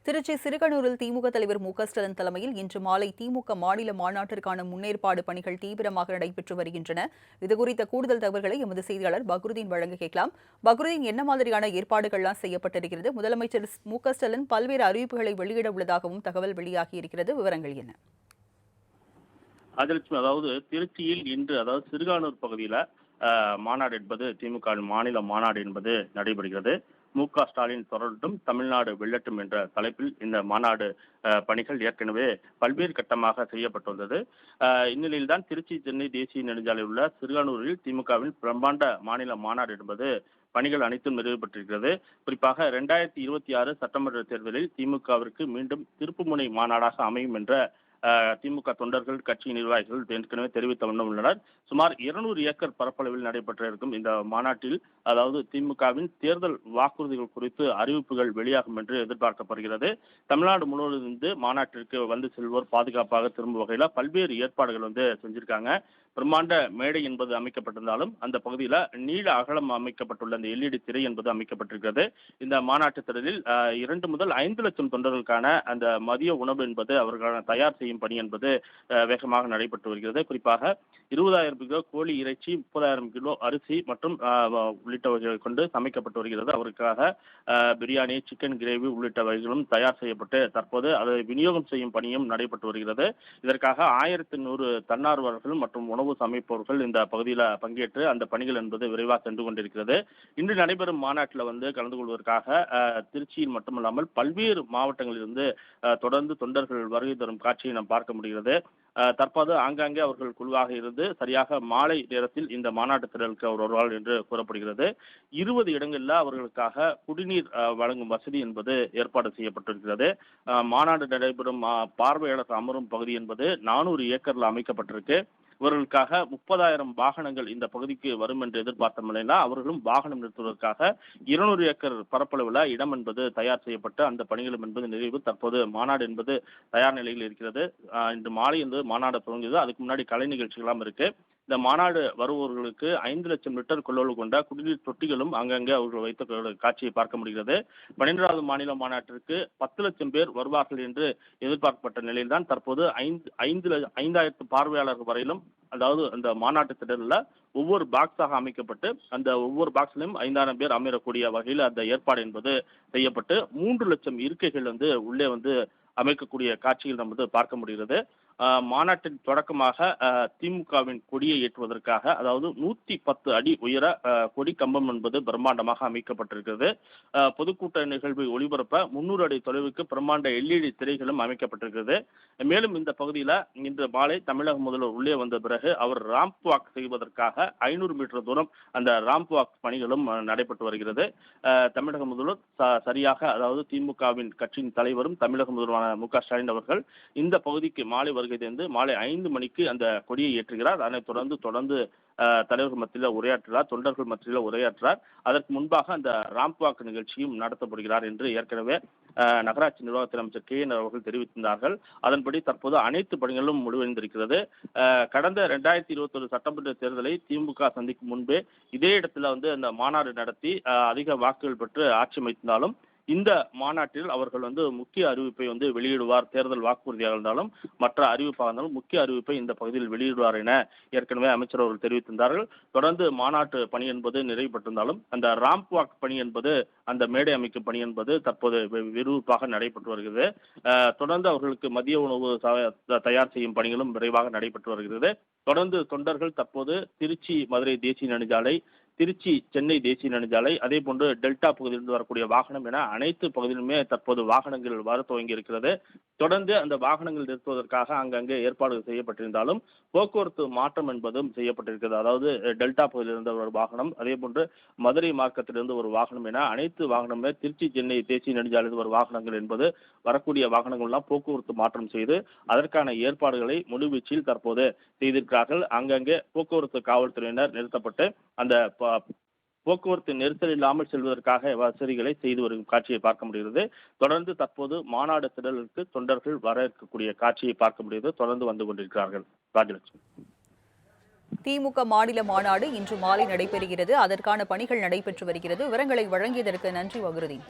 திருச்சி சிறுகனூரில் திமுக தலைவர் மு.க.ஸ்டாலின் தலைமையில் இன்று மாலை திமுக மாநில மாநாட்டிற்கான முன்னேற்பாடு பணிகள் தீவிரமாக நடைபெற்று வருகின்றன. இதுகுறித்த கூடுதல் தகவல்களை எமது செய்தியாளர் பக்ருதீன் வழங்க கேட்கலாம். பக்ருதீன், என்ன மாதிரியான ஏற்பாடுகள்லாம் செய்யப்பட்டிருக்கிறது? முதலமைச்சர் மு.க.ஸ்டாலின் பல்வேறு அறிவிப்புகளை வெளியிட உள்ளதாகவும் தகவல் வெளியாகியிருக்கிறது. விவரங்கள் என்ன? அதிலட்சுமி, அதாவது திருச்சியில் இன்று சிறுகானூர் பகுதியில் மாநாடு என்பது திமுக மாநில மாநாடு என்பது நடைபெறுகிறது. மு.க.ஸ்டாலின் தொடரட்டும், தமிழ்நாடு வெல்லட்டும் என்ற தலைப்பில் இந்த மாநாடு பணிகள் ஏற்கனவே பல்வேறு கட்டமாக செய்யப்பட்டுள்ளது. இந்நிலையில்தான் திருச்சி சென்னை தேசிய நெடுஞ்சாலையில் உள்ள சிறுகானூரில் திமுகவின் பிரம்மாண்ட மாநில மாநாடு என்பது பணிகள் அனைத்தும் நிறைவுபட்டிருக்கிறது. குறிப்பாக 2026 சட்டமன்ற தேர்தலில் திமுகவிற்கு மீண்டும் திருப்புமுனை மாநாடாக அமையும் என்ற திமுக தொண்டர்கள், கட்சி நிர்வாகிகள் ஏற்கனவே தெரிவித்த வண்ணம் உள்ளனர். சுமார் 200 ஏக்கர் பரப்பளவில் நடைபெற்ற இருக்கும் இந்த மாநாட்டில் திமுகவின் தேர்தல் வாக்குறுதிகள் குறித்து அறிவிப்புகள் வெளியாகும் என்று எதிர்பார்க்கப்படுகிறது. தமிழ்நாடு முழுவதிலிருந்து மாநாட்டிற்கு வந்து செல்வோர் பாதுகாப்பாக திரும்பும் வகையில் பல்வேறு ஏற்பாடுகள் செஞ்சிருக்காங்க. பிரம்மாண்ட மேடை என்பது அமைக்கப்பட்டிருந்தாலும் அந்த பகுதியில் நீள அகலம் அமைக்கப்பட்டுள்ள அந்த LED திரை என்பது அமைக்கப்பட்டிருக்கிறது. இந்த மாநாட்டு திடலில் 2 முதல் 5 லட்சம் தொண்டர்களுக்கான அந்த மதிய உணவு என்பது அவர்களான தயார் செய்யும் பணி என்பது வேகமாக நடைபெற்று வருகிறது. குறிப்பாக 20,000 கிலோ கோழி இறைச்சி, 30,000 கிலோ அரிசி மற்றும் உள்ளிட்டவைகளை கொண்டு சமைக்கப்பட்டு வருகிறது. அவருக்காக பிரியாணி, சிக்கன் கிரேவி உள்ளிட்ட வகைகளும் தயார் செய்யப்பட்டு தற்போது அதை விநியோகம் செய்யும் பணியும் நடைபெற்று வருகிறது. இதற்காக 1100 தன்னார்வலர்கள் மற்றும் உணவு சமைப்பவர்கள் இந்த பகுதியில் பங்கேற்று அந்த பணிகள் என்பது விரைவாக சென்று கொண்டிருக்கிறது. இன்று நடைபெறும் மாநாட்டில் கலந்து கொள்வதற்காக திருச்சியில் மட்டுமல்லாமல் பல்வேறு மாவட்டங்களிலிருந்து தொடர்ந்து தொண்டர்கள் வருகை தரும் காட்சியை நாம் பார்க்க முடிகிறது. தற்போது ஆங்காங்கே அவர்கள் குழுவாக இருந்து சரியாக மாலை நேரத்தில் இந்த மாநாட்டு திடலுக்கு அவர் வருவார் என்று கூறப்படுகிறது. 20 இடங்களில் அவர்களுக்காக குடிநீர் வழங்கும் வசதி என்பது ஏற்பாடு செய்யப்பட்டிருக்கிறது. மாநாடு நடைபெறும் பார்வையாளர் அமரும் பகுதி என்பது 400 ஏக்கரில் அமைக்கப்பட்டிருக்கு. இவர்களுக்காக 30,000 வாகனங்கள் இந்த பகுதிக்கு வரும் என்று எதிர்பார்த்த நிலையில் அவர்களும் வாகனம் நிறுத்துவதற்காக 200 ஏக்கர் பரப்பளவில் இடம் என்பது தயார் செய்யப்பட்டு அந்த பணிகளும் என்பது நிறைவு. தற்போது மாநாடு என்பது தயார் நிலையில் இருக்கிறது. இன்று மாலை மாநாடு துவங்கியது. அதுக்கு முன்னாடி கலை நிகழ்ச்சிகளாம் இருக்கு. இந்த மாநாடு வருபவர்களுக்கு 5 லட்சம் லிட்டர் கொள்ளளவு கொண்ட குடிநீர் தொட்டிகளும் அங்கங்கே அவர்கள் வைத்த காட்சியை பார்க்க முடிகிறது. 12வது மாநில மாநாட்டிற்கு 10 லட்சம் பேர் வருவார்கள் என்று எதிர்பார்க்கப்பட்ட நிலையில்தான் தற்போது 5,000 பார்வையாளர்கள் வரையிலும் அந்த மாநாட்டு திடலில் ஒவ்வொரு பாக்ஸாக அமைக்கப்பட்டு அந்த ஒவ்வொரு பாக்ஸ்லையும் 5,000 பேர் அமரக்கூடிய வகையில் அந்த ஏற்பாடு என்பது செய்யப்பட்டு 3 லட்சம் இருக்கைகள் உள்ளே அமைக்கக்கூடிய காட்சிகள் நமது பார்க்க முடிகிறது. மாநாட்டின் தொடக்கமாக திமுகவின் கொடியை ஏற்றுவதற்காக 110 அடி உயர கொடி கம்பம் என்பது பிரம்மாண்டமாக அமைக்கப்பட்டிருக்கிறது. பொதுக்கூட்ட நிகழ்வை ஒளிபரப்ப 300 அடி தொலைவுக்கு பிரம்மாண்ட LED திரைகளும் அமைக்கப்பட்டிருக்கிறது. மேலும் இந்த பகுதியில் இன்று மாலை தமிழக முதல்வர் உள்ளே வந்த பிறகு அவர் ராம்ப் வாக் செய்வதற்காக 500 மீட்டர் தூரம் அந்த ராம்ப் வாக் பணிகளும் நடைபெற்று வருகிறது. தமிழக முதல்வர் சரியாக திமுகவின் கட்சியின் தலைவரும் தமிழக முதல்வரான மு.க.ஸ்டாலின் அவர்கள் இந்த பகுதிக்கு மாலை மாலை 5 மணிக்கு அந்த கொடியை ஏற்றுகிறார். அதனைத் தொடர்ந்து தலைவர்கள் மத்தியில் உரையாற்றுகிறார், தொண்டர்கள் மத்தியில் உரையாற்றுறார். அதற்கு முன்பாக அந்த ராம்ப் வாக் நிகழ்ச்சியும் நடத்தப்படுகிறார் என்று ஏற்கனவே நகராட்சி நிர்வாகத்தின் அமைச்சர் KN அவர்கள் தெரிவித்திருந்தார்கள். அதன்படி தற்போது அனைத்து பணிகளும் முடிவடைந்திருக்கிறது. கடந்த 2021 சட்டமன்ற தேர்தலை திமுக சந்திக்கும் முன்பே இதே இடத்துல அந்த மாநாடு நடத்தி அதிக வாக்குகள் பெற்று ஆட்சி அமைத்திருந்தாலும் இந்த மாநாட்டில் அவர்கள் முக்கிய அறிவிப்பை வெளியிடுவார். தேர்தல் வாக்குறுதியாக இருந்தாலும் மற்ற அறிவிப்பாக இருந்தாலும் முக்கிய அறிவிப்பை இந்த பகுதியில் வெளியிடுவார் என ஏற்கனவே அமைச்சர் அவர்கள் தெரிவித்திருந்தார்கள். தொடர்ந்து மாநாட்டு பணி என்பது நிறைவு பெற்றிருந்தாலும் அந்த ராம்ப் வாக் பணி என்பது, அந்த மேடை அமைக்கும் பணி என்பது தற்போது விறுவிறுப்பாக நடைபெற்று வருகிறது. தொடர்ந்து அவர்களுக்கு மதிய உணவு தயார் செய்யும் பணிகளும் விரைவாக நடைபெற்று வருகிறது. தொடர்ந்து தொண்டர்கள் தற்போது திருச்சி மதுரை தேசிய நெடுஞ்சாலை, திருச்சி சென்னை தேசிய நெடுஞ்சாலை, அதே போன்று டெல்டா பகுதியிலிருந்து வரக்கூடிய வாகனம் என அனைத்து பகுதியிலுமே தற்போது வாகனங்கள் வர துவங்கி இருக்கிறது. தொடர்ந்து அந்த வாகனங்கள் நிறுத்துவதற்காக அங்கங்கே ஏற்பாடுகள் செய்யப்பட்டிருந்தாலும் போக்குவரத்து மாற்றம் என்பதும் செய்யப்பட்டிருக்கிறது. டெல்டா பகுதியிலிருந்து ஒரு வாகனம், அதே போன்று மதுரை மார்க்கத்திலிருந்து ஒரு வாகனம் என அனைத்து வாகனமே திருச்சி சென்னை தேசிய நெடுஞ்சாலையில் ஒரு வாகனங்கள் என்பது வரக்கூடிய வாகனங்கள்லாம் போக்குவரத்து மாற்றம் செய்து அதற்கான ஏற்பாடுகளை முழுவீச்சில் தற்போது செய்திருக்கிறார்கள். அங்கங்கே போக்குவரத்து காவல்துறையினர் நிறுத்தப்பட்டு அந்த போக்குவரத்து நெரிசல் இல்லாமல் செல்வதற்காக வசதிகளை செய்து வரும் காட்சியை பார்க்க முடிகிறது. தொடர்ந்து தற்போது மாநாடு திடலுக்கு தொண்டர்கள் வர இருக்கக்கூடிய காட்சியை பார்க்க முடிகிறது. தொடர்ந்து வந்து கொண்டிருக்கிறார்கள். ராஜலட்சுமி, திமுக மாநில மாநாடு இன்று மாலை நடைபெறுகிறது. அதற்கான பணிகள் நடைபெற்று வருகிறது. விவரங்களை வழங்கியதற்கு நன்றி பக்ருதீன்.